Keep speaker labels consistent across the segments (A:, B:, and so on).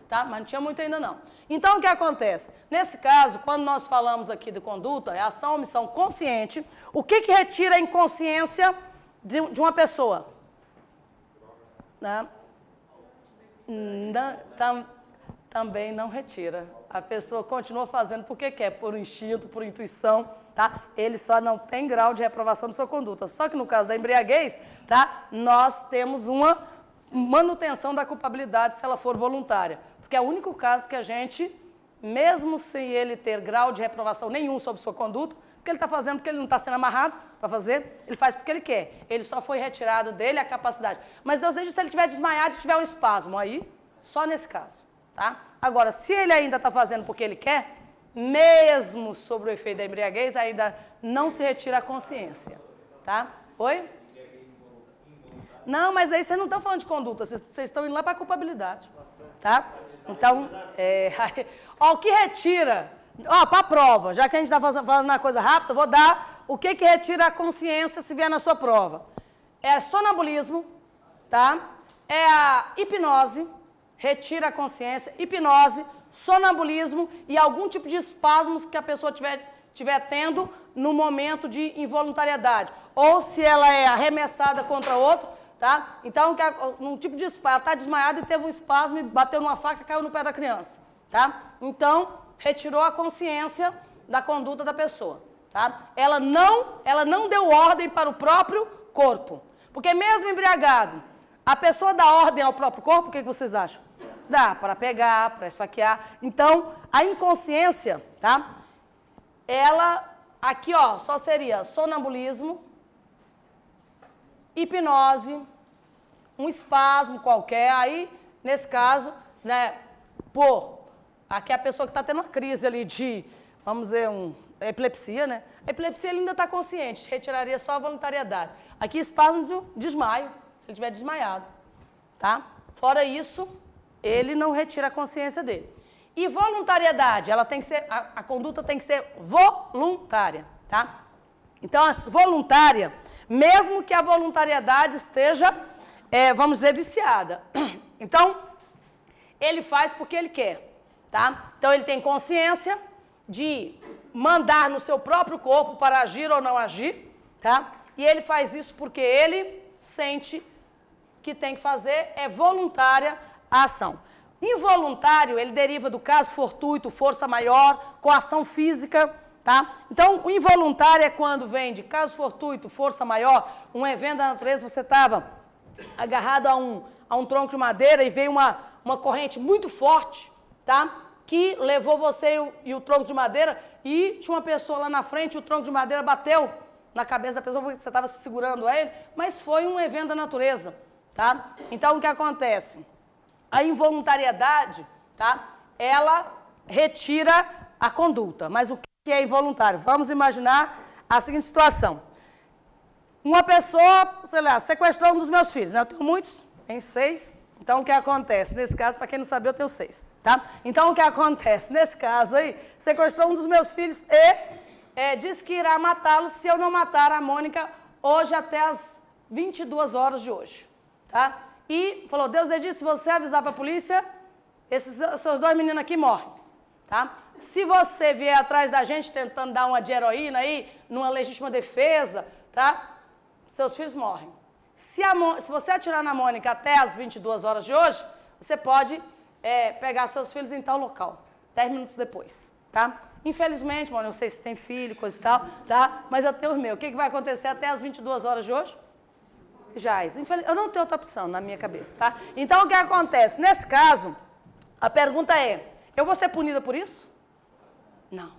A: tá? Mas não tinha muito ainda não. Então, o que acontece? Nesse caso, quando nós falamos aqui de conduta, é ação ou omissão consciente, o que retira a inconsciência de uma pessoa? Né? Também não retira. A pessoa continua fazendo porque quer, por instinto, por intuição, tá? Ele só não tem grau de reprovação de sua conduta. Só que no caso da embriaguez, tá? Nós temos uma manutenção da culpabilidade se ela for voluntária. Porque é o único caso que a gente, mesmo sem ele ter grau de reprovação nenhum sobre sua conduta, porque ele está fazendo porque ele não está sendo amarrado para fazer, ele faz porque ele quer. Ele só foi retirado dele a capacidade. Mas Deus deixa se ele estiver desmaiado e tiver um espasmo, aí, só nesse caso, tá? Agora, se ele ainda está fazendo porque ele quer, mesmo sobre o efeito da embriaguez, ainda não se retira a consciência, tá? Oi? Não, mas aí vocês não estão falando de conduta, vocês estão indo lá para a culpabilidade, tá? Então, ó, o que retira, ó, para a prova, já que a gente está falando uma coisa rápida, vou dar o que retira a consciência se vier na sua prova. É sonambulismo, tá? É a hipnose, retira a consciência, hipnose, sonambulismo e algum tipo de espasmos que a pessoa tiver tendo no momento de involuntariedade. Ou se ela é arremessada contra outro, tá? Então, um tipo de espasmo, ela está desmaiada e teve um espasmo e bateu numa faca e caiu no pé da criança, tá? Então, retirou a consciência da conduta da pessoa, tá? Ela não deu ordem para o próprio corpo, porque mesmo embriagado, a pessoa dá ordem ao próprio corpo, o que vocês acham? Dá para pegar, para esfaquear. Então, a inconsciência, tá? Ela, aqui ó, só seria sonambulismo, hipnose, um espasmo qualquer, aí, nesse caso, né, aqui é a pessoa que está tendo uma crise ali de, vamos dizer, epilepsia, né? A epilepsia ele ainda está consciente, retiraria só a voluntariedade. Aqui, espasmo de desmaio, se ele estiver desmaiado, tá? Fora isso, ele não retira a consciência dele. E voluntariedade, ela tem que ser, a conduta tem que ser voluntária, tá? Então, a voluntária, mesmo que a voluntariedade esteja, vamos dizer, viciada. Então, ele faz porque ele quer, tá? Então, ele tem consciência de mandar no seu próprio corpo para agir ou não agir, tá? E ele faz isso porque ele sente que tem que fazer, é voluntária a ação. Involuntário, ele deriva do caso fortuito, força maior, coação física, tá? Então, o involuntário é quando vem de caso fortuito, força maior, um evento da natureza, você estava agarrado a um tronco de madeira e veio uma corrente muito forte, tá? Que levou você e o tronco de madeira e tinha uma pessoa lá na frente, o tronco de madeira bateu na cabeça da pessoa, você estava se segurando a ele, mas foi um evento da natureza, tá? Então, o que acontece? A involuntariedade, tá? Ela retira a conduta. Mas o que é involuntário? Vamos imaginar a seguinte situação. Uma pessoa, sei lá, sequestrou um dos meus filhos, né? Eu tenho muitos, tenho 6. Então, o que acontece? Nesse caso, para quem não sabe, eu tenho 6, tá? Então, o que acontece? Nesse caso aí, sequestrou um dos meus filhos e disse que irá matá-lo se eu não matar a Mônica hoje até as 22 horas de hoje, tá? E falou, Deus disse, se você avisar para a polícia, esses seus 2 meninos aqui morrem, tá? Se você vier atrás da gente tentando dar uma de heroína aí, numa legítima defesa, tá? Seus filhos morrem. Se você atirar na Mônica até as 22 horas de hoje, você pode pegar seus filhos em tal local, 10 minutos depois, tá? Infelizmente, Mônica, eu não sei se tem filho, coisa e tal, tá? Mas eu tenho os meus. O que vai acontecer até as 22 horas de hoje? Eu não tenho outra opção na minha cabeça, tá? Então, o que acontece? Nesse caso, a pergunta é, eu vou ser punida por isso? Não,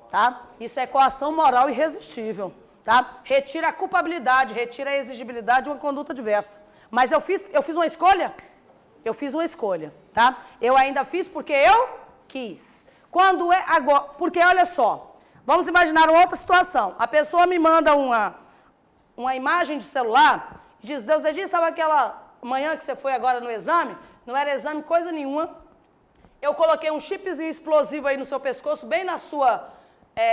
A: tá? Isso é coação moral irresistível, tá? Retira a culpabilidade, retira a exigibilidade de uma conduta diversa. Mas eu fiz uma escolha? Eu fiz uma escolha, tá? Eu ainda fiz porque eu quis. Quando é agora, porque olha só, vamos imaginar uma outra situação. A pessoa me manda uma imagem de celular, diz, Deus disse, sabe aquela manhã que você foi agora no exame? Não era exame coisa nenhuma. Eu coloquei um chipzinho explosivo aí no seu pescoço, bem na sua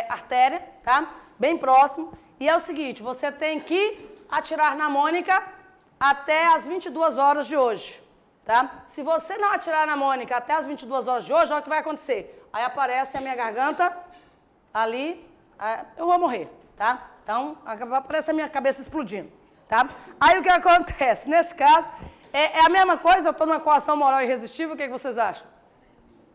A: artéria, tá? Bem próximo. E é o seguinte, você tem que atirar na Mônica até as 22 horas de hoje. tá? Se você não atirar na Mônica até as 22 horas de hoje, olha o que vai acontecer. Aí aparece a minha garganta ali, eu vou morrer, tá? Então, aparece a minha cabeça explodindo, tá? Aí o que acontece? Nesse caso, é a mesma coisa, eu estou numa coação moral irresistível, o que vocês acham?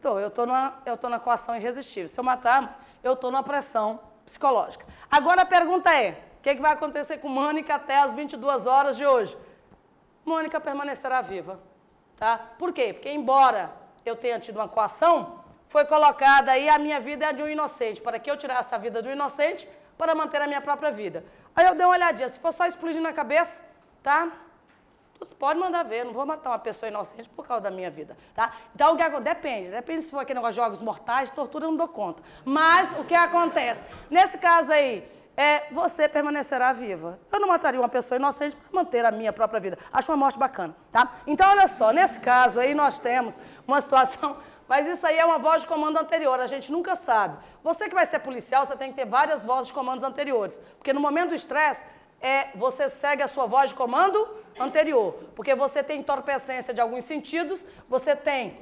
A: Eu estou na coação irresistível. Se eu matar, eu estou numa pressão psicológica. Agora a pergunta é, o que vai acontecer com Mônica até as 22 horas de hoje? Mônica permanecerá viva, tá? Por quê? Porque embora eu tenha tido uma coação, foi colocada aí a minha vida é a de um inocente, para que eu tirasse a vida do inocente para manter a minha própria vida. Aí eu dei uma olhadinha, se for só explodir na cabeça, tá? Pode mandar ver, não vou matar uma pessoa inocente por causa da minha vida, tá? Então, o que acontece? Depende se for aquele negócio de jogos mortais, tortura eu não dou conta. Mas, o que acontece? Nesse caso aí, você permanecerá viva. Eu não mataria uma pessoa inocente para manter a minha própria vida. Acho uma morte bacana, tá? Então, olha só, nesse caso aí nós temos uma situação, mas isso aí é uma voz de comando anterior, a gente nunca sabe. Você que vai ser policial, você tem que ter várias vozes de comandos anteriores, porque no momento do estresse, você segue a sua voz de comando anterior, porque você tem entorpecência de alguns sentidos, você tem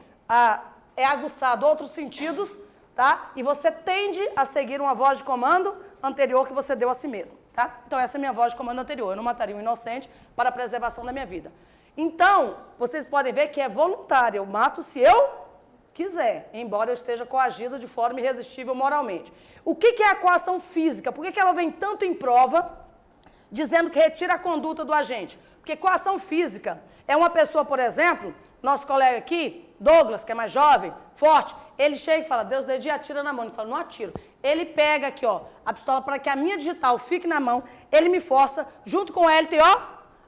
A: aguçado outros sentidos, tá? E você tende a seguir uma voz de comando anterior que você deu a si mesmo, tá? Então essa é a minha voz de comando anterior, eu não mataria um inocente para a preservação da minha vida. Então, vocês podem ver que é voluntário, eu mato se eu quiser, embora eu esteja coagido de forma irresistível moralmente. O que é a coação física? Por que ela vem tanto em prova dizendo que retira a conduta do agente? Porque coação física é uma pessoa, por exemplo, nosso colega aqui, Douglas, que é mais jovem, forte, ele chega e fala, Deus dê dia, atira na mão. Ele fala, não atiro. Ele pega aqui, ó, a pistola para que a minha digital fique na mão, ele me força, junto com ele, ó,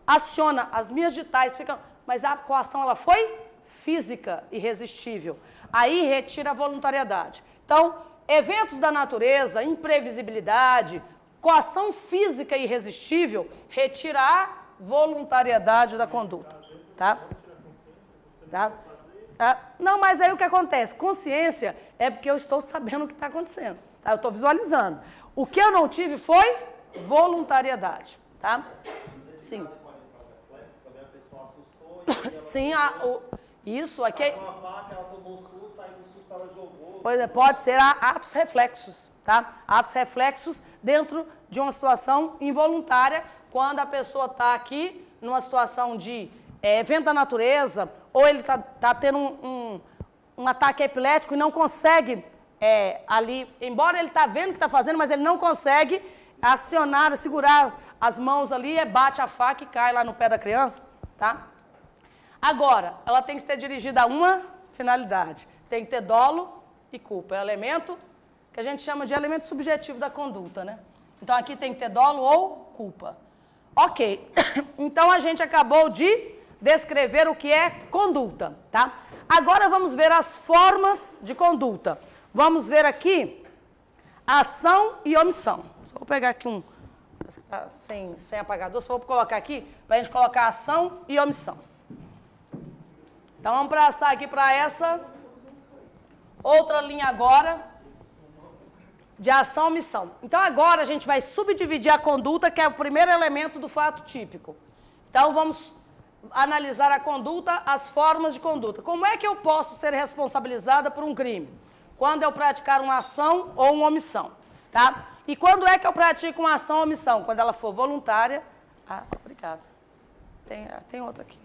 A: aciona, as minhas digitais ficam... Mas a coação, ela foi física, irresistível. Aí retira a voluntariedade. Então, eventos da natureza, imprevisibilidade, coação física irresistível, retira a voluntariedade da conduta, tá? Não, mas aí o que acontece? Consciência é porque eu estou sabendo o que está acontecendo, tá? Eu estou visualizando. O que eu não tive foi voluntariedade, tá? Sim. Sim, isso aqui... Ela tomou um susto, aí no susto ela jogou... Pois é, pode ser atos reflexos, tá? Atos reflexos dentro de uma situação involuntária, quando a pessoa está aqui numa situação de evento da natureza, ou ele está tendo um ataque epilético e não consegue ali, embora ele está vendo o que está fazendo, mas ele não consegue acionar, segurar as mãos ali, bate a faca e cai lá no pé da criança, tá? Agora, ela tem que ser dirigida a uma finalidade, tem que ter dolo e culpa, é o elemento que a gente chama de elemento subjetivo da conduta, né? Então, aqui tem que ter dolo ou culpa. Ok, então a gente acabou de descrever o que é conduta, tá? Agora vamos ver as formas de conduta. Vamos ver aqui ação e omissão. Só vou pegar aqui sem apagador, só vou colocar aqui para a gente colocar ação e omissão. Então vamos passar aqui para essa outra linha agora de ação e omissão. Então agora a gente vai subdividir a conduta, que é o primeiro elemento do fato típico. Então vamos analisar a conduta, as formas de conduta. Como é que eu posso ser responsabilizada por um crime? Quando eu praticar uma ação ou uma omissão, tá? E quando é que eu pratico uma ação ou omissão? Quando ela for voluntária. Obrigada. Tem outra aqui.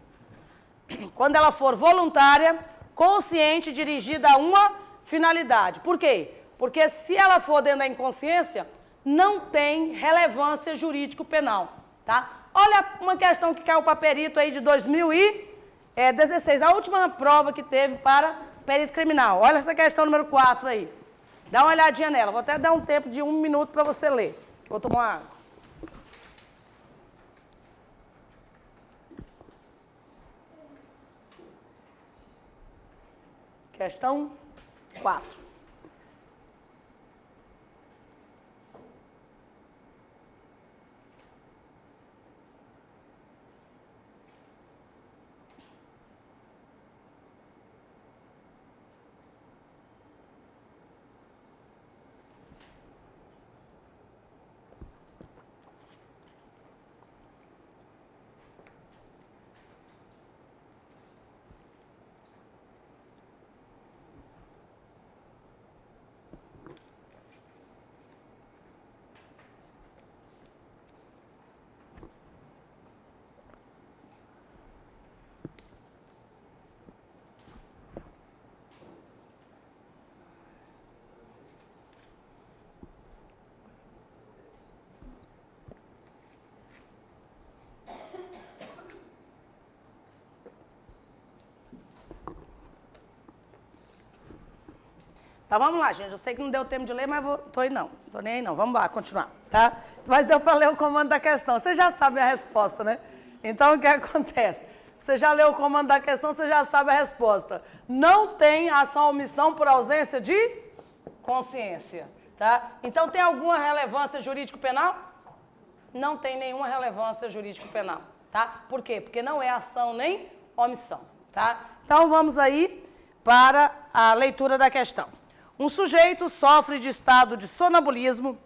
A: Quando ela for voluntária, consciente, dirigida a uma finalidade. Por quê? Porque se ela for dentro da inconsciência, não tem relevância jurídico-penal, tá? Olha uma questão que caiu para perito aí de 2016, a última prova que teve para perito criminal. Olha essa questão número 4 aí. Dá uma olhadinha nela. Vou até dar um tempo de 1 minuto para você ler. Vou tomar uma água. Questão 4. Então, vamos lá, gente. Eu sei que não deu tempo de ler, mas tô aí não. Tô nem aí não. Vamos lá, continuar, tá? Mas deu para ler o comando da questão. Você já sabe a resposta, né? Então, o que acontece? Você já leu o comando da questão, você já sabe a resposta. Não tem ação ou omissão por ausência de consciência, tá? Então, tem alguma relevância jurídico-penal? Não tem nenhuma relevância jurídico-penal, tá? Por quê? Porque não é ação nem omissão, tá? Então, vamos aí para a leitura da questão. Um sujeito sofre de estado de sonambulismo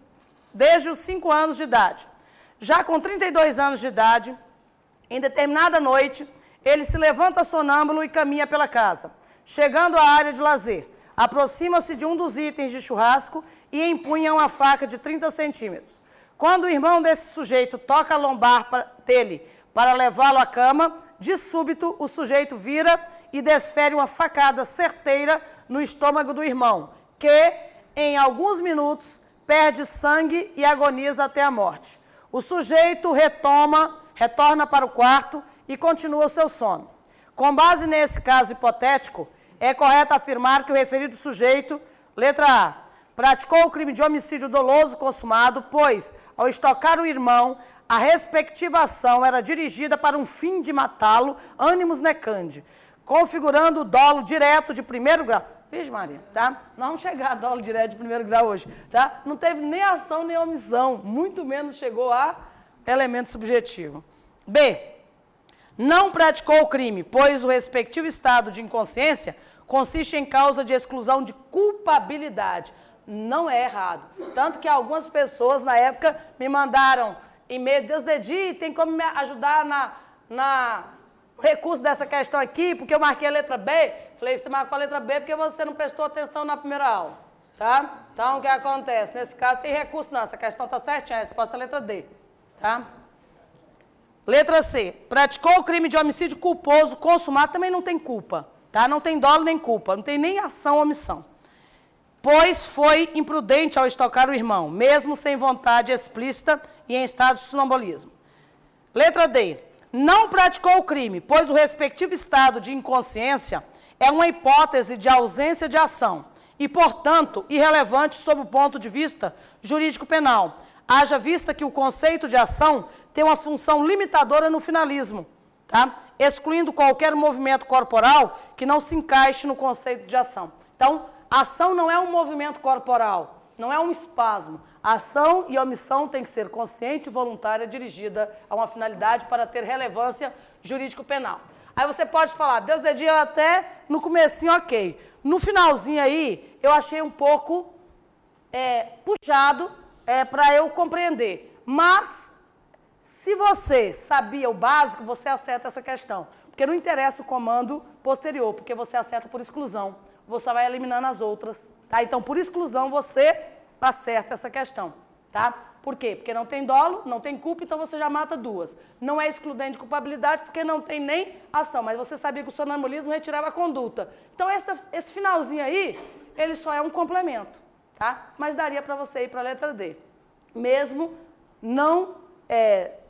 A: desde os 5 anos de idade. Já com 32 anos de idade, em determinada noite, ele se levanta sonâmbulo e caminha pela casa. Chegando à área de lazer, aproxima-se de um dos itens de churrasco e empunha uma faca de 30 centímetros. Quando o irmão desse sujeito toca a lombar dele para levá-lo à cama, de súbito o sujeito vira e desfere uma facada certeira no estômago do irmão, que, em alguns minutos, perde sangue e agoniza até a morte. O sujeito retorna para o quarto e continua o seu sono. Com base nesse caso hipotético, é correto afirmar que o referido sujeito, letra A, praticou o crime de homicídio doloso consumado, pois, ao estocar o irmão, a respectiva ação era dirigida para um fim de matá-lo, ânimos necandi, configurando o dolo direto de primeiro grau. Vixe, Maria, tá? Nós vamos chegar a dolo direto de primeiro grau hoje, tá? Não teve nem ação nem omissão, muito menos chegou a elemento subjetivo. B, não praticou o crime, pois o respectivo estado de inconsciência consiste em causa de exclusão de culpabilidade. Não é errado. Tanto que algumas pessoas, na época, me mandaram e-mail, Deus Dedi, tem como me ajudar na recurso dessa questão aqui, porque eu marquei a letra B. Falei, você marcou a letra B porque você não prestou atenção na primeira aula, tá? Então, o que acontece? Nesse caso, tem recurso não, essa questão está certinha, a resposta é a letra D, tá? Letra C, praticou o crime de homicídio culposo consumado, também não tem culpa, tá? Não tem dolo nem culpa, não tem nem ação ou omissão. Pois foi imprudente ao estocar o irmão, mesmo sem vontade explícita e em estado de sonambulismo. Letra D, não praticou o crime, pois o respectivo estado de inconsciência é uma hipótese de ausência de ação e, portanto, irrelevante sob o ponto de vista jurídico-penal, haja vista que o conceito de ação tem uma função limitadora no finalismo, tá? Excluindo qualquer movimento corporal que não se encaixe no conceito de ação. Então, ação não é um movimento corporal, não é um espasmo. Ação e omissão tem que ser consciente e voluntária, dirigida a uma finalidade para ter relevância jurídico-penal. Aí você pode falar, Deus Dedi, eu até no comecinho, ok. No finalzinho aí, eu achei um pouco puxado para eu compreender. Mas, se você sabia o básico, você acerta essa questão. Porque não interessa o comando posterior, porque você acerta por exclusão. Você vai eliminando as outras, tá? Então, por exclusão, você acerta essa questão, tá? Por quê? Porque não tem dolo, não tem culpa, então você já mata duas. Não é excludente de culpabilidade, porque não tem nem ação, mas você sabia que o sonambulismo retirava a conduta. Então, esse finalzinho aí, ele só é um complemento, tá? Mas daria para você ir para a letra D, mesmo não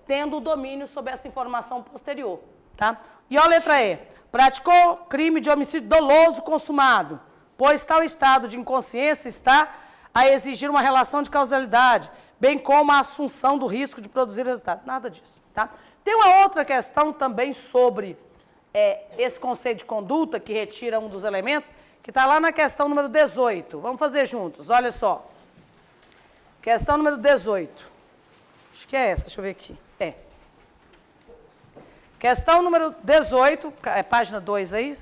A: tendo o domínio sobre essa informação posterior, tá? E a letra E. Praticou crime de homicídio doloso consumado, pois tal estado de inconsciência está a exigir uma relação de causalidade, bem como a assunção do risco de produzir resultado. Nada disso, tá? Tem uma outra questão também sobre esse conceito de conduta, que retira um dos elementos, que está lá na questão número 18. Vamos fazer juntos, olha só. Questão número 18. Acho que é essa, deixa eu ver aqui. Questão número 18, página 2 aí.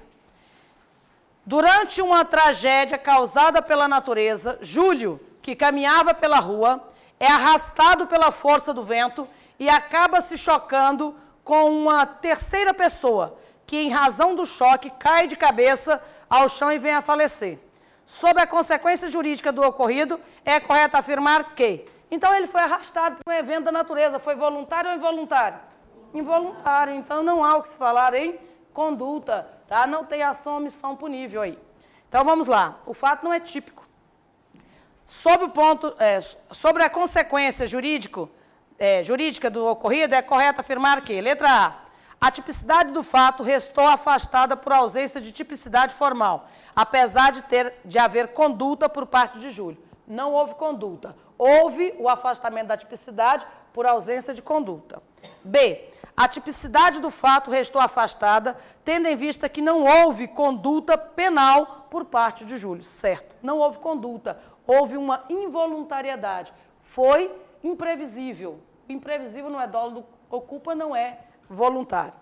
A: Durante uma tragédia causada pela natureza, Júlio, que caminhava pela rua, é arrastado pela força do vento e acaba se chocando com uma terceira pessoa, que em razão do choque cai de cabeça ao chão e vem a falecer. Sob a consequência jurídica do ocorrido, é correto afirmar que... Então, ele foi arrastado por um evento da natureza, foi voluntário ou involuntário? Involuntário, então não há o que se falar em conduta, tá? Não tem ação ou omissão punível aí. Então vamos lá, o fato não é típico. Sobre a consequência jurídica do ocorrido, é correto afirmar que, letra A, A tipicidade do fato restou afastada por ausência de tipicidade formal, apesar de haver conduta por parte de Júlio. Não houve conduta. Houve o afastamento da tipicidade por ausência de conduta. B. A tipicidade do fato restou afastada, tendo em vista que não houve conduta penal por parte de Júlio. Certo. Não houve conduta. Houve uma involuntariedade. Foi imprevisível. O imprevisível não é dolo, o culpa não é voluntário.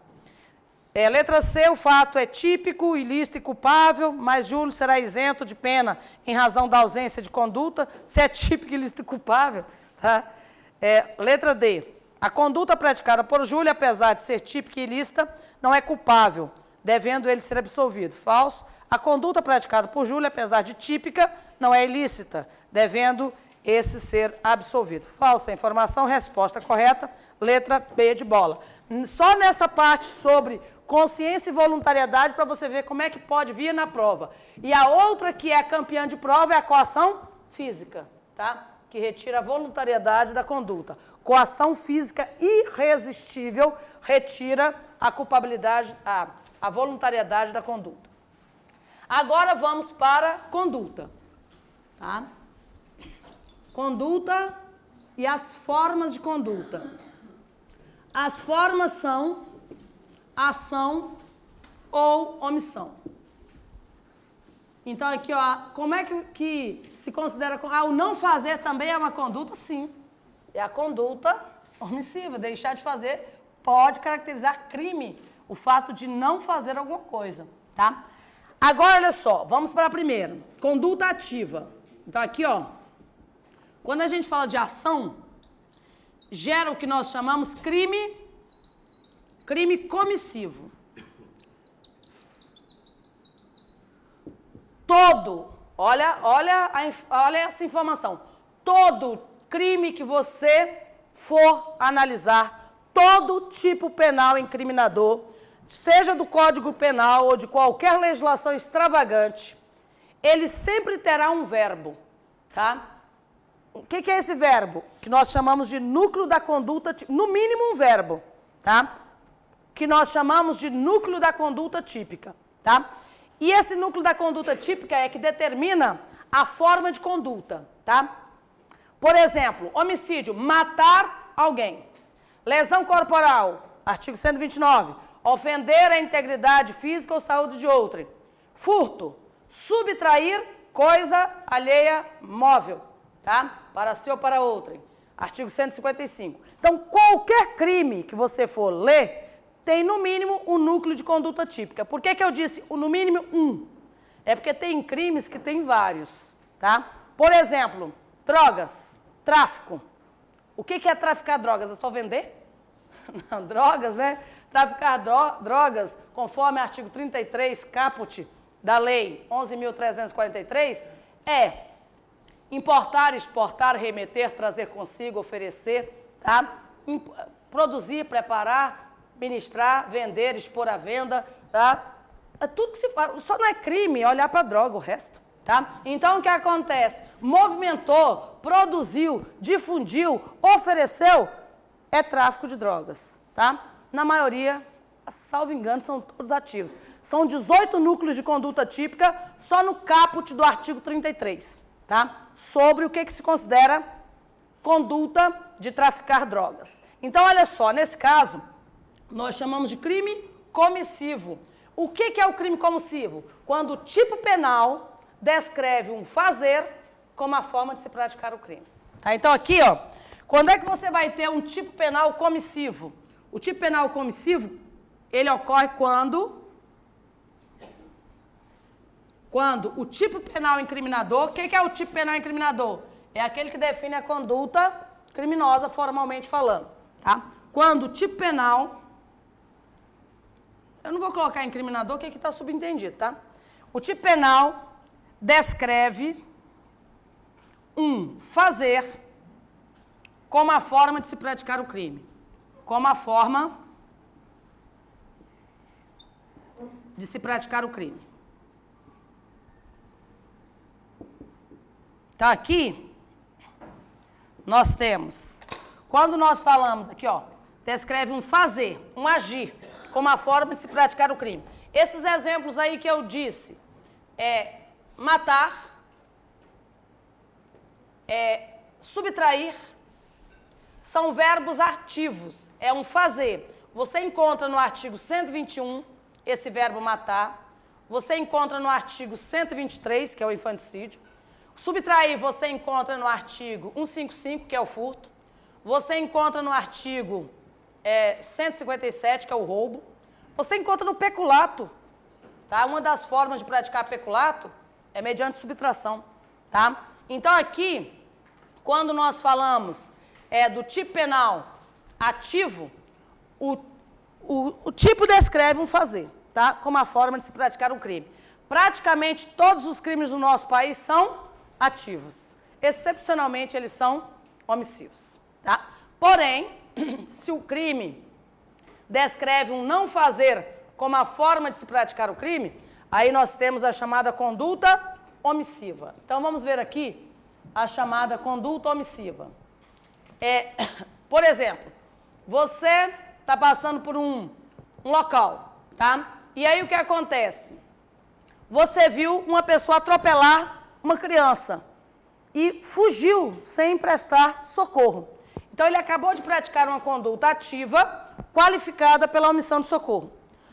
A: Letra C, o fato é típico, ilícito e culpável, mas Júlio será isento de pena em razão da ausência de conduta, se é típico, ilícito e culpável. Tá? Letra D, a conduta praticada por Júlio, apesar de ser típica e ilícita, não é culpável, devendo ele ser absolvido. Falso. A conduta praticada por Júlio, apesar de típica, não é ilícita, devendo esse ser absolvido. Falsa informação, resposta correta, letra B de bola. Só nessa parte sobre consciência e voluntariedade para você ver como é que pode vir na prova. E a outra que é campeã de prova é a coação física, tá? Que retira a voluntariedade da conduta. Coação física irresistível retira a culpabilidade, a voluntariedade da conduta. Agora vamos para conduta, tá? Conduta e as formas de conduta. As formas são ação ou omissão. Então, aqui, ó, como é que se considera... o não fazer também é uma conduta? Sim. É a conduta omissiva. Deixar de fazer pode caracterizar crime, o fato de não fazer alguma coisa, tá? Agora, olha só, vamos para a primeira. Conduta ativa. Então, aqui, ó, quando a gente fala de ação, gera o que nós chamamos crime comissivo. Olha essa informação. Todo crime que você for analisar, todo tipo penal incriminador, seja do Código Penal ou de qualquer legislação extravagante, ele sempre terá um verbo, tá? O que é esse verbo? Que nós chamamos de núcleo da conduta, no mínimo um verbo, tá? Que nós chamamos de núcleo da conduta típica, tá? E esse núcleo da conduta típica é que determina a forma de conduta, tá? Por exemplo, homicídio, matar alguém. Lesão corporal, artigo 129, ofender a integridade física ou saúde de outrem. Furto, subtrair coisa alheia móvel, tá? Para si ou para outrem. Artigo 155. Então, qualquer crime que você for ler, tem no mínimo um núcleo de conduta típica. Por que eu disse no mínimo um? É porque tem crimes que tem vários, tá? Por exemplo, drogas, tráfico. O que é traficar drogas? É só vender? Não, drogas, né? Traficar drogas, conforme o artigo 33, caput da lei 11.343, é importar, exportar, remeter, trazer consigo, oferecer, tá? Produzir, preparar, ministrar, vender, expor à venda, tá? É tudo que se faz. Só não é crime olhar para a droga, o resto, tá? Então, o que acontece? Movimentou, produziu, difundiu, ofereceu, é tráfico de drogas, tá? Na maioria, salvo engano, são todos ativos. São 18 núcleos de conduta típica só no caput do artigo 33, tá? Sobre o que se considera conduta de traficar drogas. Então, olha só, nesse caso, nós chamamos de crime comissivo. O que é o crime comissivo? Quando o tipo penal descreve um fazer como a forma de se praticar o crime. Tá? Então, aqui, ó, quando é que você vai ter um tipo penal comissivo? O tipo penal comissivo, ele ocorre quando o tipo penal incriminador... O que é o tipo penal incriminador? É aquele que define a conduta criminosa, formalmente falando. Tá? Quando o tipo penal... Eu não vou colocar incriminador, que aqui está subentendido, tá? O tipo penal descreve um fazer como a forma de se praticar o crime. Como a forma de se praticar o crime. Tá aqui, nós temos, quando nós falamos aqui, ó, descreve um fazer, um agir. como a forma de se praticar o crime. Esses exemplos aí que eu disse, matar, subtrair, são verbos ativos, é um fazer. Você encontra no artigo 121 esse verbo matar, você encontra no artigo 123, que é o infanticídio, subtrair você encontra no artigo 155, que é o furto, você encontra no artigo 157, que é o roubo, você encontra no peculato, tá? Uma das formas de praticar peculato é mediante subtração, tá? Então aqui, quando nós falamos do tipo penal ativo, o tipo descreve um fazer, tá? Como a forma de se praticar um crime. Praticamente todos os crimes do nosso país são ativos. Excepcionalmente, eles são omissivos, tá? Porém, se o crime descreve um não fazer como a forma de se praticar o crime, aí nós temos a chamada conduta omissiva. Então, vamos ver aqui a chamada conduta omissiva. Por exemplo, você está passando por um local, tá? E aí o que acontece? Você viu uma pessoa atropelar uma criança e fugiu sem prestar socorro. Então ele acabou de praticar uma conduta ativa qualificada pela omissão de socorro.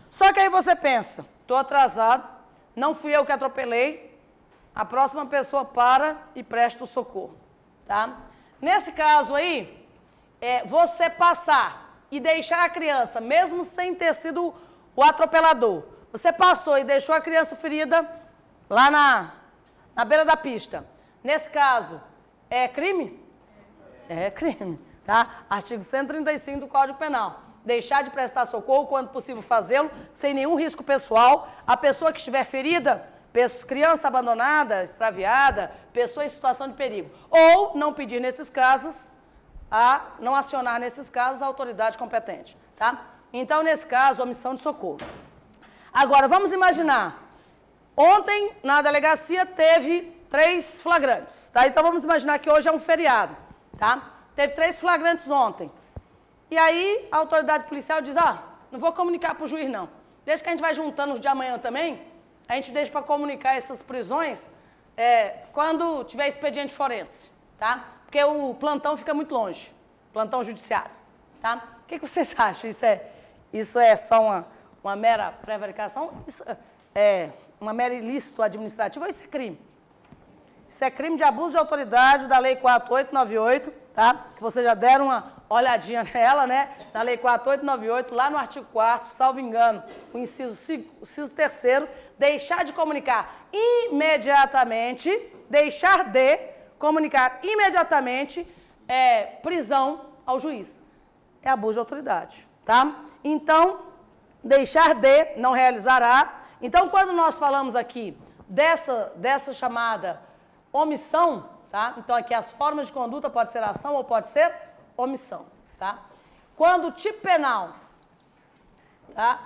A: Só que aí você pensa, estou atrasado, não fui eu que atropelei, a próxima pessoa para e presta o socorro, tá? Nesse caso aí, você passar e deixar a criança, mesmo sem ter sido o atropelador, você passou e deixou a criança ferida lá na beira da pista. Nesse caso, é crime? É crime, tá? Artigo 135 do Código Penal. Deixar de prestar socorro, quando possível fazê-lo, sem nenhum risco pessoal. A pessoa que estiver ferida, criança abandonada, extraviada, pessoa em situação de perigo. Ou não pedir nesses casos, não acionar nesses casos a autoridade competente, tá? Então, nesse caso, omissão de socorro. Agora, vamos imaginar, ontem na delegacia teve 3 flagrantes, tá? Então, vamos imaginar que hoje é um feriado, tá? Teve 3 flagrantes ontem. E aí, a autoridade policial diz, não vou comunicar para o juiz, não. Desde que a gente vai juntando os de amanhã também, a gente deixa para comunicar essas prisões quando tiver expediente forense, tá? Porque o plantão fica muito longe, plantão judiciário, tá? O que vocês acham? Isso é só uma mera prevaricação? Isso é uma mera ilícito administrativo ou isso é crime? Isso é crime de abuso de autoridade da Lei 4.898, tá? Que vocês já deram uma olhadinha nela, né? Na Lei 4.898, lá no artigo 4º, salvo engano, o inciso 3º, deixar de comunicar imediatamente, prisão ao juiz. É abuso de autoridade, tá? Então, deixar de, não realizará. Então, quando nós falamos aqui dessa chamada omissão, tá? Então, aqui as formas de conduta pode ser ação ou pode ser omissão, tá? Quando o tipo penal, tá?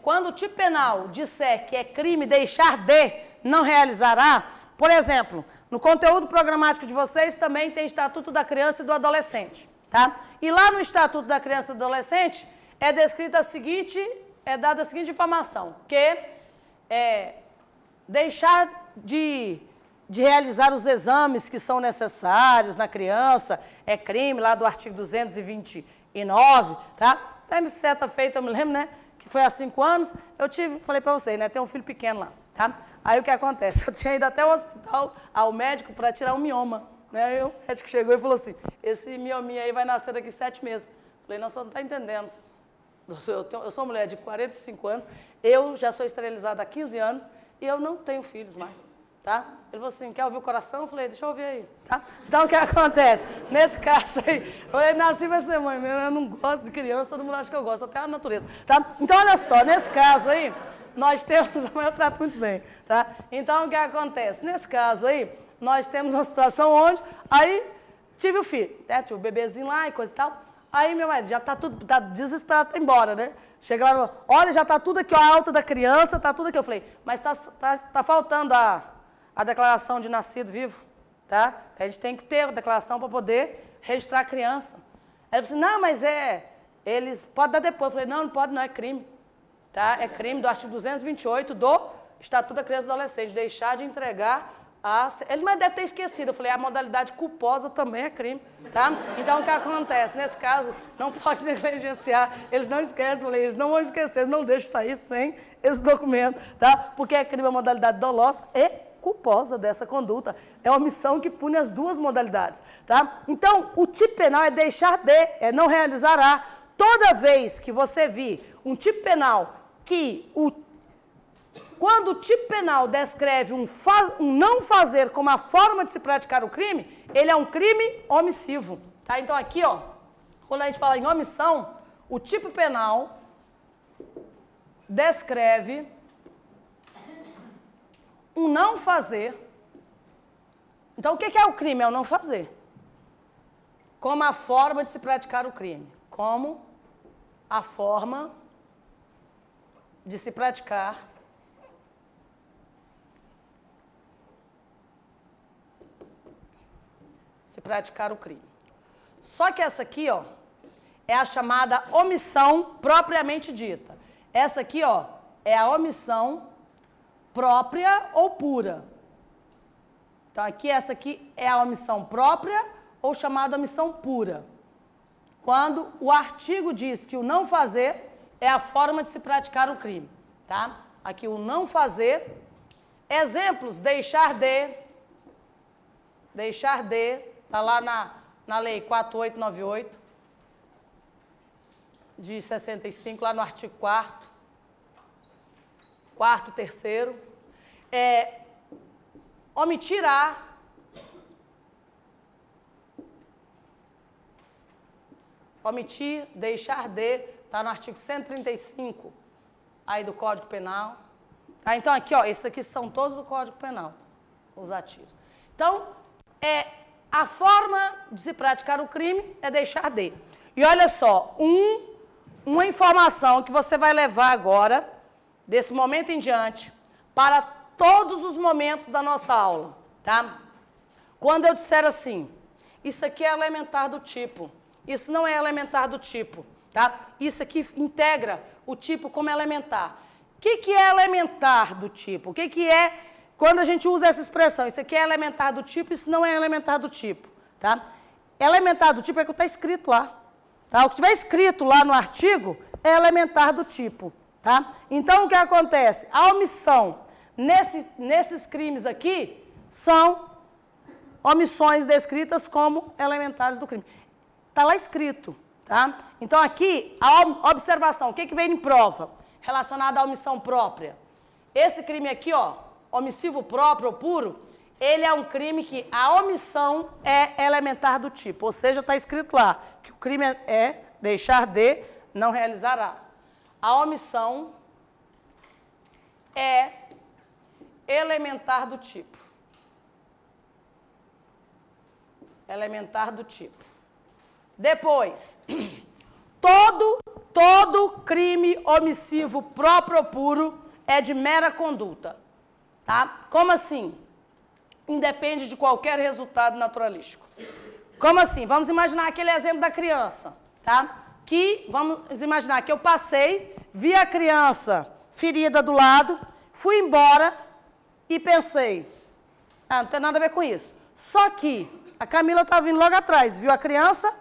A: Quando o tipo penal disser que é crime deixar de, não realizará, por exemplo, no conteúdo programático de vocês também tem Estatuto da Criança e do Adolescente, tá? E lá no Estatuto da Criança e do Adolescente é dada a seguinte informação, que deixar de realizar os exames que são necessários na criança é crime, lá do artigo 229, tá? Até certa feita, eu me lembro, né, que foi há 5 anos, falei pra vocês, né, tem um filho pequeno lá, tá? Aí o que acontece? Eu tinha ido até o hospital, ao médico, para tirar um mioma, né? Aí o médico chegou e falou assim, esse miominha aí vai nascer daqui 7 meses. Falei, não, você não está entendendo. Eu sou uma mulher de 45 anos, eu já sou esterilizada há 15 anos e eu não tenho filhos mais, tá? Ele falou assim, quer ouvir o coração? Eu falei, deixa eu ouvir aí, tá? Então, o que acontece? Nesse caso aí, eu nasci vai ser mãe mesmo, eu não gosto de criança, todo mundo acha que eu gosto, até a natureza, tá? Então, olha só, nesse caso aí, nós temos, eu trato muito bem, tá? Então, o que acontece? Nesse caso aí, nós temos uma situação onde, aí, tive o filho, né? Tive o bebezinho lá e coisa e tal, aí meu marido já tá desesperado para ir embora, né? Chega lá, olha, já tá tudo aqui, ó, a alta da criança, tá tudo aqui. Eu falei, mas tá faltando a declaração de nascido vivo, tá? A gente tem que ter a declaração para poder registrar a criança. Aí ele disse, não, mas eles podem dar depois. Eu falei, não pode não, é crime. tá? É crime do artigo 228 do Estatuto da Criança e do Adolescente, deixar de entregar ele mas deve ter esquecido. Eu falei, a modalidade culposa também é crime, tá? Então, o que acontece? Nesse caso, não pode negligenciar. Eles não esquecem, eu falei, eles não vão esquecer, eles não deixam sair sem esse documento, tá? Porque é crime a modalidade dolosa e culposa dessa conduta. É uma omissão que pune as duas modalidades, tá? Então, o tipo penal é deixar de, é não realizará. Toda vez que você vir um tipo penal que quando o tipo penal descreve um não fazer como a forma de se praticar o crime, ele é um crime omissivo. Tá? Então aqui, ó, quando a gente fala em omissão, o tipo penal descreve um não fazer. Então o que é o crime? É o não fazer. Como a forma de se praticar o crime. Como a forma de se praticar o crime. Só que essa aqui, ó, é a chamada omissão propriamente dita. Essa aqui, ó, é a omissão própria ou pura. Então, aqui, essa aqui é a omissão própria ou chamada omissão pura. Quando o artigo diz que o não fazer é a forma de se praticar o crime, tá? Aqui, o não fazer. Exemplos, deixar de, está lá na lei 4898, de 65, lá no artigo 4º, 3º. Omitirá, omitir, deixar de, está no artigo 135, aí do Código Penal. Tá? Então, aqui, ó, esses aqui são todos do Código Penal, os ativos. Então, a forma de se praticar o crime é deixar de. E olha só, uma informação que você vai levar agora, desse momento em diante, para todos os momentos da nossa aula, tá? Quando eu disser assim, isso aqui é elementar do tipo, isso não é elementar do tipo, tá? Isso aqui integra o tipo como elementar. O que é elementar do tipo? O que é... Quando a gente usa essa expressão, isso aqui é elementar do tipo, isso não é elementar do tipo, tá? Elementar do tipo é o que está escrito lá, tá? O que estiver escrito lá no artigo é elementar do tipo, tá? Então, o que acontece? A omissão nesses crimes aqui são omissões descritas como elementares do crime. Está lá escrito, tá? Então, aqui, a observação, o que vem em prova relacionada à omissão própria? Esse crime aqui, ó, omissivo próprio ou puro, ele é um crime que a omissão é elementar do tipo, ou seja, está escrito lá que o crime é deixar de, não realizará. A omissão é elementar do tipo. Elementar do tipo. Depois, todo crime omissivo próprio ou puro é de mera conduta. Tá? Como assim? Independe de qualquer resultado naturalístico. Como assim? Vamos imaginar aquele exemplo da criança, tá? Que, vamos imaginar que eu passei, vi a criança ferida do lado, fui embora e pensei, não tem nada a ver com isso. Só que a Camila estava vindo logo atrás, viu a criança,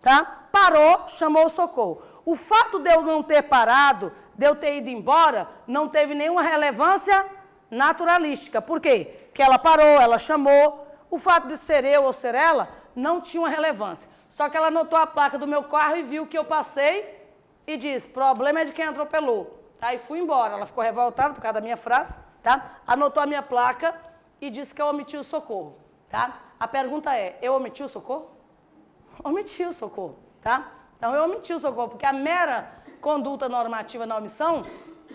A: tá? Parou, chamou o socorro. O fato de eu não ter parado, de eu ter ido embora, não teve nenhuma relevância naturalística. Por quê? Porque ela parou, ela chamou. O fato de ser eu ou ser ela não tinha uma relevância. Só que ela anotou a placa do meu carro e viu que eu passei e disse, problema é de quem atropelou. Tá? E fui embora. Ela ficou revoltada por causa da minha frase, tá? Anotou a minha placa e disse que eu omiti o socorro. Tá? A pergunta é, eu omiti o socorro? Omiti o socorro. Tá? Então, eu omiti o socorro, porque a mera conduta normativa na omissão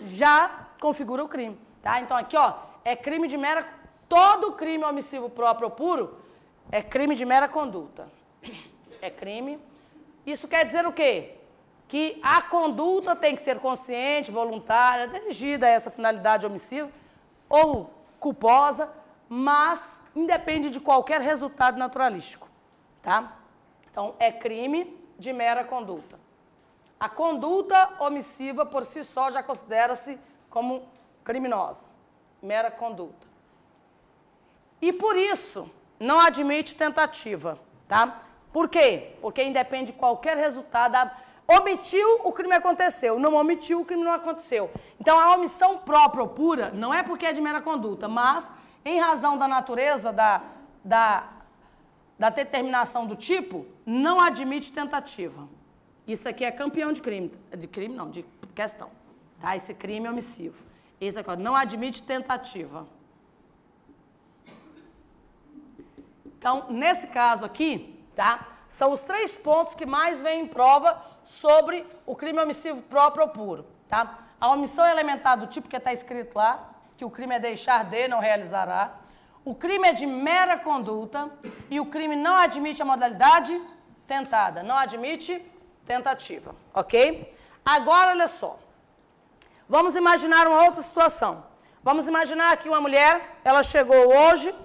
A: já configura o crime. Tá? Então, aqui, ó, é crime de mera... Todo crime omissivo próprio ou puro é crime de mera conduta. É crime. Isso quer dizer o quê? Que a conduta tem que ser consciente, voluntária, dirigida a essa finalidade omissiva ou culposa, mas independe de qualquer resultado naturalístico. Tá? Então, é crime de mera conduta. A conduta omissiva por si só já considera-se como criminosa. Mera conduta. E por isso, não admite tentativa, tá? Por quê? Porque independe de qualquer resultado. Omitiu, o crime aconteceu. Não omitiu, o crime não aconteceu. Então, a omissão própria ou pura não é porque é de mera conduta, mas, em razão da natureza da determinação do tipo, não admite tentativa. Isso aqui é campeão de crime. De crime não, de questão. Tá? Esse crime é omissivo. Esse aqui, ó, não admite tentativa. Então, nesse caso aqui, tá? São os 3 pontos que mais vêm em prova sobre o crime omissivo próprio ou puro, tá? A omissão elementar do tipo que está escrito lá, que o crime é deixar de, não realizará. O crime é de mera conduta e o crime não admite a modalidade tentada, não admite tentativa, ok? Agora, olha só. Vamos imaginar uma outra situação. Vamos imaginar que uma mulher, ela chegou hoje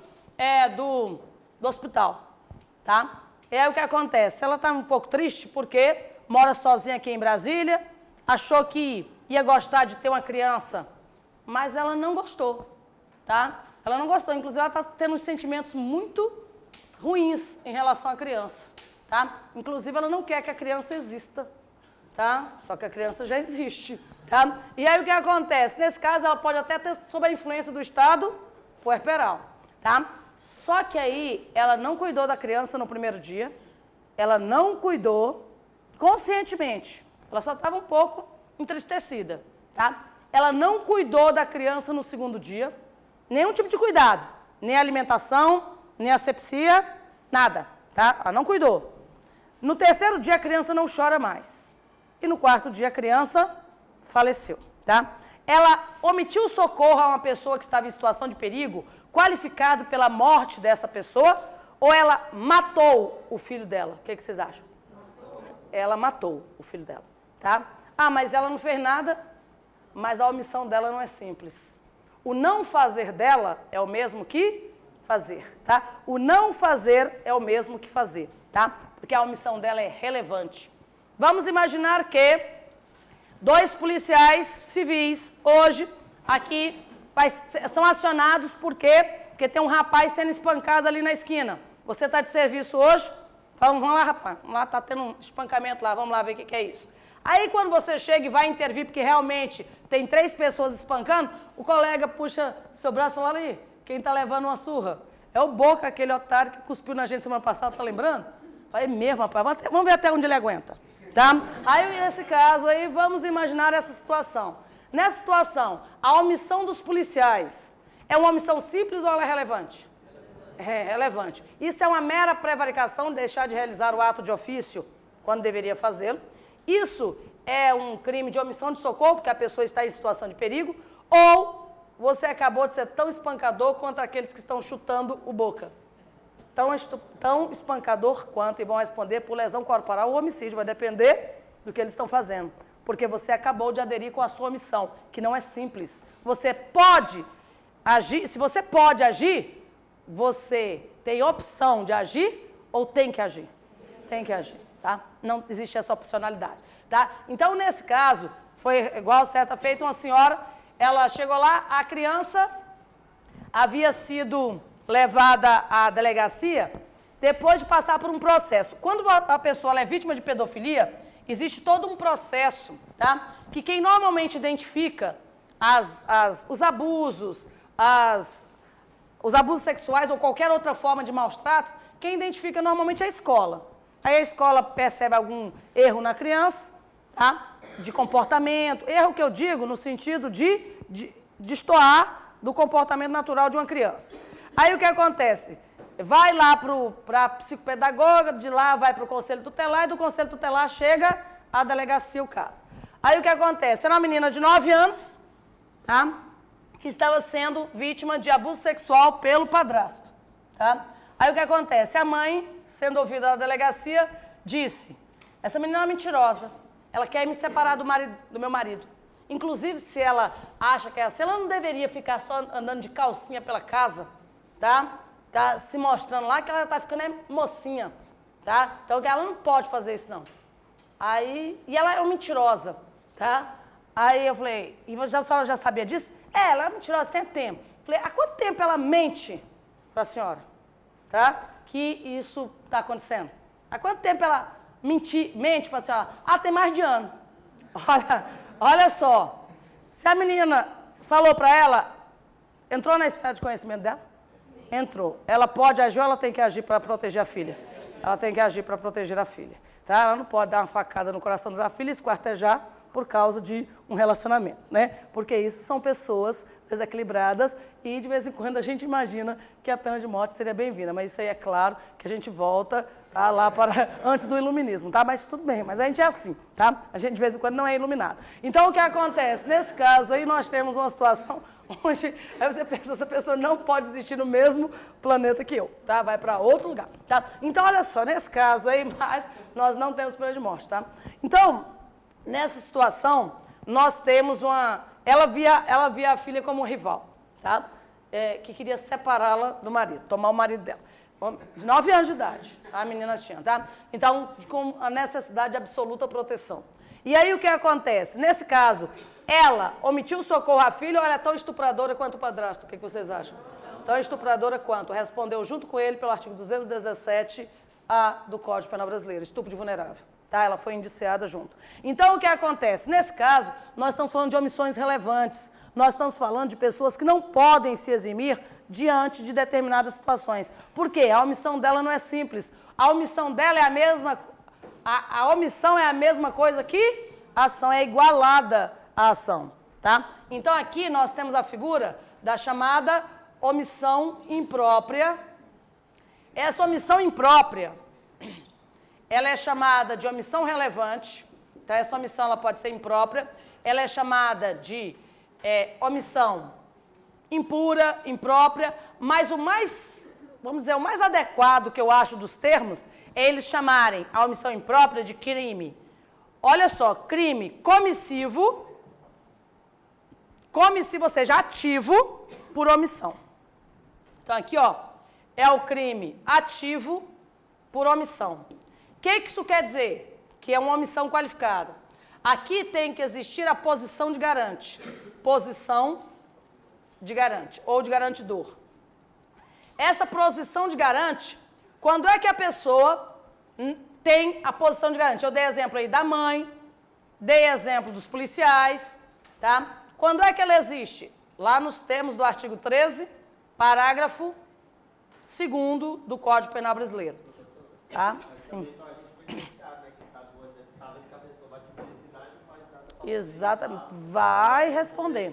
A: do hospital, tá? E aí o que acontece? Ela está um pouco triste porque mora sozinha aqui em Brasília, achou que ia gostar de ter uma criança, mas ela não gostou, tá? Ela não gostou, inclusive ela está tendo uns sentimentos muito ruins em relação à criança, tá? Inclusive ela não quer que a criança exista, tá? Só que a criança já existe, tá? E aí o que acontece? Nesse caso ela pode até ter sob a influência do estado puerperal, tá? Só que aí ela não cuidou da criança no primeiro dia, ela não cuidou conscientemente, ela só estava um pouco entristecida, tá? Ela não cuidou da criança no segundo dia, nenhum tipo de cuidado, nem alimentação, nem asepsia, nada, tá? Ela não cuidou. No terceiro dia a criança não chora mais. E no quarto dia a criança faleceu, tá? Ela omitiu socorro a uma pessoa que estava em situação de perigo, qualificado pela morte dessa pessoa, ou ela matou o filho dela? O que vocês acham? Ela matou o filho dela, tá? Ah, mas ela não fez nada, mas a omissão dela não é simples. O não fazer dela é o mesmo que fazer, tá? O não fazer é o mesmo que fazer, tá? Porque a omissão dela é relevante. Vamos imaginar que 2 policiais civis hoje aqui são acionados porque tem um rapaz sendo espancado ali na esquina. Você está de serviço hoje? Fala, vamos lá, rapaz, vamos lá, está tendo um espancamento lá, vamos lá ver o que é isso. Aí quando você chega e vai intervir porque realmente tem 3 pessoas espancando, o colega puxa seu braço e fala, ali, quem está levando uma surra? É o Boca, aquele otário que cuspiu na gente semana passada, tá lembrando? Falei, mesmo, rapaz, vamos ver até onde ele aguenta, tá? Aí nesse caso, aí vamos imaginar essa situação. Nessa situação, a omissão dos policiais é uma omissão simples ou ela é relevante? É relevante. Isso é uma mera prevaricação, deixar de realizar o ato de ofício quando deveria fazê-lo. Isso é um crime de omissão de socorro, porque a pessoa está em situação de perigo, ou você acabou de ser tão espancador quanto aqueles que estão chutando o Boca. Tão espancador quanto, e vão responder por lesão corporal ou homicídio, vai depender do que eles estão fazendo. Porque você acabou de aderir com a sua omissão, que não é simples. Você pode agir, se você pode agir, você tem opção de agir ou tem que agir? Tem que agir, tá? Não existe essa opcionalidade, tá? Então, nesse caso, foi igual certa feita, uma senhora, ela chegou lá, a criança havia sido levada à delegacia depois de passar por um processo. Quando a pessoa é vítima de pedofilia, existe todo um processo, tá? Que quem normalmente identifica os abusos, os abusos sexuais ou qualquer outra forma de maus tratos, quem identifica normalmente é a escola. Aí a escola percebe algum erro na criança, tá? De comportamento, erro que eu digo no sentido de destoar do comportamento natural de uma criança. Aí o que acontece? Vai lá para a psicopedagoga, de lá vai para o conselho tutelar, e do conselho tutelar chega à delegacia o caso. Aí o que acontece? Era uma menina de 9 anos, tá? Que estava sendo vítima de abuso sexual pelo padrasto, tá? Aí o que acontece? A mãe, sendo ouvida na delegacia, disse, essa menina é uma mentirosa, ela quer me separar do meu marido. Inclusive, se ela acha que é assim, ela não deveria ficar só andando de calcinha pela casa, tá? Tá se mostrando lá que ela já tá ficando mocinha, tá? Então ela não pode fazer isso, não. Aí, e ela é uma mentirosa, tá? Aí eu falei, e a senhora já sabia disso? Ela é mentirosa, tem tempo. Falei, há quanto tempo ela mente para a senhora, tá? Que isso está acontecendo? Há quanto tempo ela mente para a senhora? Ah, tem mais de ano. Olha só, se a menina falou para ela, entrou na esfera de conhecimento dela? Entrou. Ela pode agir ou ela tem que agir para proteger a filha? Ela tem que agir para proteger a filha, tá? Ela não pode dar uma facada no coração da filha e esquartejar por causa de um relacionamento, né? Porque isso são pessoas desequilibradas e de vez em quando a gente imagina que a pena de morte seria bem-vinda, mas isso aí é claro que a gente volta, tá, lá para antes do iluminismo, tá? Mas tudo bem, mas a gente é assim, tá? A gente de vez em quando não é iluminado. Então o que acontece? Nesse caso aí nós temos uma situação onde aí você pensa, essa pessoa não pode existir no mesmo planeta que eu, tá? Vai para outro lugar, tá? Então olha só, nesse caso aí, mas nós não temos pena de morte, tá? Então, nessa situação, nós temos uma... Ela via a filha como um rival, tá? Que queria separá-la do marido, tomar o marido dela. De 9 anos de idade, a menina tinha, tá? Então, com a necessidade de absoluta proteção. E aí, o que acontece? Nesse caso, ela omitiu o socorro à filha ou ela é tão estupradora quanto o padrasto? O que vocês acham? Tão estupradora quanto? Respondeu junto com ele pelo artigo 217-A do Código Penal Brasileiro, estupro de vulnerável. Tá? Ela foi indiciada junto. Então, o que acontece? Nesse caso, nós estamos falando de omissões relevantes. Nós estamos falando de pessoas que não podem se eximir diante de determinadas situações. Por quê? A omissão dela não é simples. A omissão dela é a mesma... A omissão é a mesma coisa que a ação, é igualada à ação. Tá? Então, aqui nós temos a figura da chamada omissão imprópria. Essa omissão imprópria... ela é chamada de omissão relevante, tá? Essa omissão ela pode ser imprópria, ela é chamada de omissão impura, imprópria, mas o mais, vamos dizer, o mais adequado que eu acho dos termos é eles chamarem a omissão imprópria de crime. Olha só, crime comissivo, ou seja, ativo por omissão. Então aqui, ó, é o crime ativo por omissão. O que isso quer dizer? Que é uma omissão qualificada. Aqui tem que existir a posição de garante. Posição de garante, ou de garantidor. Essa posição de garante, quando é que a pessoa tem a posição de garante? Eu dei exemplo aí da mãe, dei exemplo dos policiais, tá? Quando é que ela existe? Lá nos termos do artigo 13, parágrafo 2º do Código Penal Brasileiro. Tá? Sim. Exatamente. Vai responder.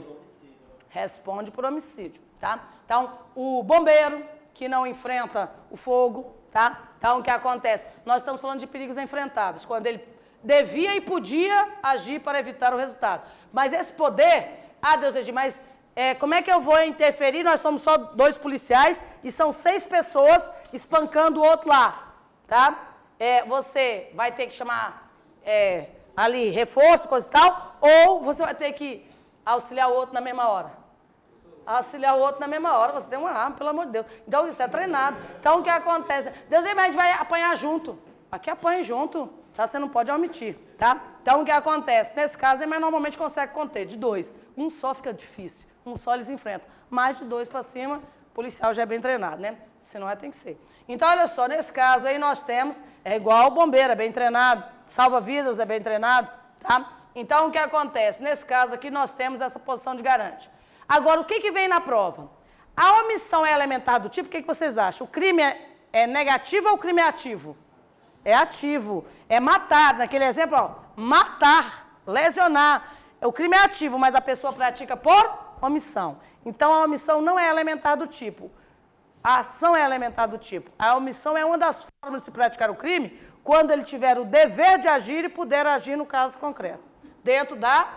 A: Responde por homicídio, tá? Então, o bombeiro que não enfrenta o fogo, tá? Então, o que acontece? Nós estamos falando de perigos enfrentáveis, quando ele devia e podia agir para evitar o resultado. Mas esse poder, Deus exige, mas como é que eu vou interferir? Nós somos só 2 policiais e são 6 pessoas espancando o outro lá, tá? Você vai ter que chamar ali reforço, coisa e tal, ou você vai ter que auxiliar o outro na mesma hora. Auxiliar o outro na mesma hora, você tem uma arma, pelo amor de Deus. Então, isso é treinado. Então, o que acontece? Deus, mas a gente vai apanhar junto. Aqui apanha junto, tá? Você não pode omitir, tá? Então, o que acontece? Nesse caso, mas normalmente consegue conter, de 2. Um só fica difícil, um só eles enfrentam. Mais de 2 para cima, o policial já é bem treinado, né? Se não tem que ser. Então, olha só, nesse caso aí nós temos, é igual o bombeiro, é bem treinado, salva-vidas é bem treinado, tá? Então, o que acontece? Nesse caso aqui nós temos essa posição de garante. Agora, o que vem na prova? A omissão é elementar do tipo, o que vocês acham? O crime é negativo ou o crime é ativo? É ativo, é matar, naquele exemplo, ó, matar, lesionar. O crime é ativo, mas a pessoa pratica por omissão. Então, a omissão não é elementar do tipo. A ação é elementar do tipo. A omissão é uma das formas de se praticar o crime quando ele tiver o dever de agir e puder agir no caso concreto, dentro da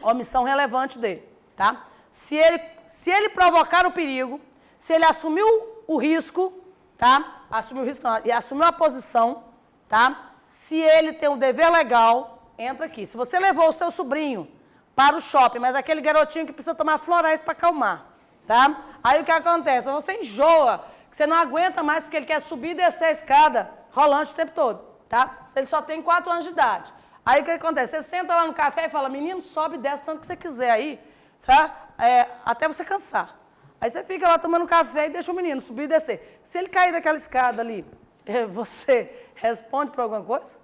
A: omissão relevante dele, tá? Se ele provocar o perigo, se ele assumiu o risco, tá? Assumiu o risco não, e assumiu a posição, tá? Se ele tem um dever legal, entra aqui. Se você levou o seu sobrinho para o shopping, mas aquele garotinho que precisa tomar florais para acalmar, tá? Aí o que acontece? Você enjoa, que você não aguenta mais porque ele quer subir e descer a escada rolante o tempo todo, tá? Se ele só tem 4 anos de idade. Aí o que acontece? Você senta lá no café e fala, menino, sobe e desce tanto que você quiser aí, tá? Até você cansar. Aí você fica lá tomando café e deixa o menino subir e descer. Se ele cair daquela escada ali, você responde para alguma coisa?